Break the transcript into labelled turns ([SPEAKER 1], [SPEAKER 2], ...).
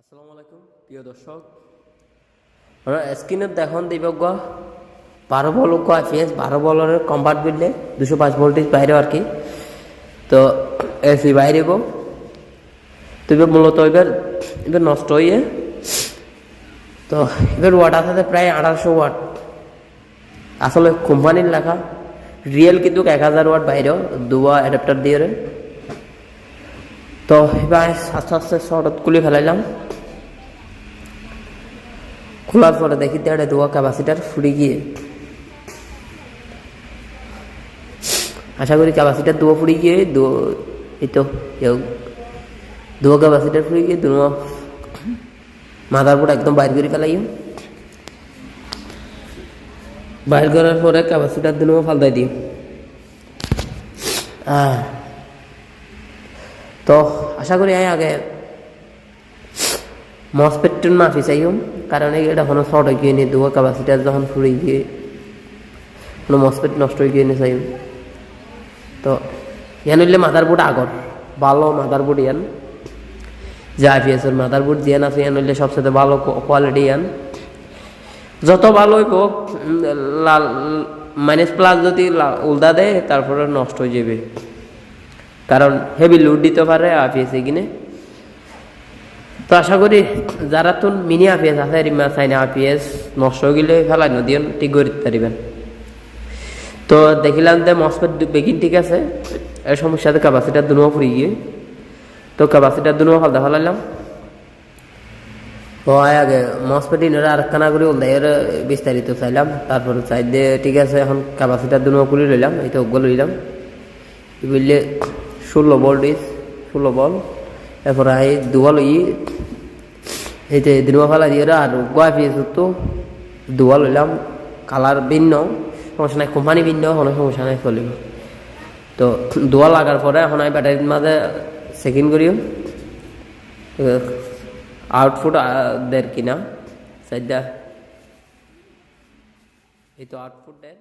[SPEAKER 1] আসসালামু আলাইকুম প্রিয় দর্শক, আমরা স্ক্রিনে দেখুন দিব 12 ভোল্ট আইপিএস 12 ভোল্টের কম্পার্টমেন্টে 205 ভোল্টেজ বাইরে আর কি। তো এসি বাইরে তো এবার মূলত এবার নষ্ট হয়ে তো এবার ওয়াট আছে প্রায় 1800 ওয়াট, আসলে কোম্পানির লেখা রিয়েল কিন্তু 1000 ওয়াট বাইরেও দুয়া অ্যাডাপ্টার দিয়ে। তো এবার আস্তে আস্তে শর্ট খুলে ফেলাইলাম, খোলার পরে দেখি দেড়ে দুয়া ক্যাপাসিটার ফুড়ে গিয়ে, আশা করি ক্যাপাসিটার দুয়া ফুড়ে গিয়ে এই তো দুয়া ক্যাপাসিটার ফুড়ে গিয়ে দুয়া মাদারবোর্ড একদম বাইর করে ফেলাই। বাইর করার পরে ক্যাপাসিটার দুয়া ফালদাই দিই। তো আশা করি আগে মসপেটন মাফি চাইম, কারণ এটা কোনো শর্ট হয়ে গিয়ে নিয়ে দুয়া ক্যাপাসিটার যখন ফুড়ে গিয়ে কোনো মসপেট নষ্ট হয়ে গিয়ে নিয়ে চাইম। তো ইয়ান হইলে মাদারবোর্ড আগর ভালো মাদারবোর্ড ইয়ান, যে আইপিএসের মাদারবোর্ড জিয়ান আছে ইয়ান হইলে সবচেয়ে ভালো কোয়ালিটি ইয়ান। যত ভালো হইব লাল মাইনাস প্লাস যদি উল্টা দেয় তারপরে নষ্ট হয়ে যাবে, কারণ হেভি লোড দিতে পারে আইপিএস এখানে। তো আশা করি যারা তো মিনি আইপিএস আছে রিমা চাইনা আইপিএস নষ্ট হয়ে গেলে ফেলাই নদী ঠিক করে দিতে পারবেন। তো দেখিলাম যে মসপেট বেগিন ঠিক আছে, এই সমস্যাতে ক্যাপাসিটার দুনো ফুরি গিয়ে, তো ক্যাপাসিটার দুনো ফালদা ফেলাইলাম। তো আগে মসপেট ইনারা আর কানা করে উল্টা এর বিস্তারিত চাইলাম, তারপরে চাই দিয়ে ঠিক আছে এখন ক্যাপাসিটার দুনো খুলে লইলাম, এই তো ওগুলো লইলাম বুঝলে 16 ভোল্ট 16 বল। এরপর এই দুয়া লই এই যে দুয়া ফেলা দিয়ে আর গোয়া পেয়েছি, তো দুয়া লইলাম কালার ভিন্ন, সমস্যা নাই, কোম্পানি ভিন্ন কোনো সমস্যা নাই, চলিব। তো দোয়া লাগার পরে এখন আমি ব্যাটারির মাঝে চেকিং করিও আউটপুট দের কিনা চাইদা, এই তো আউটপুট দেয়।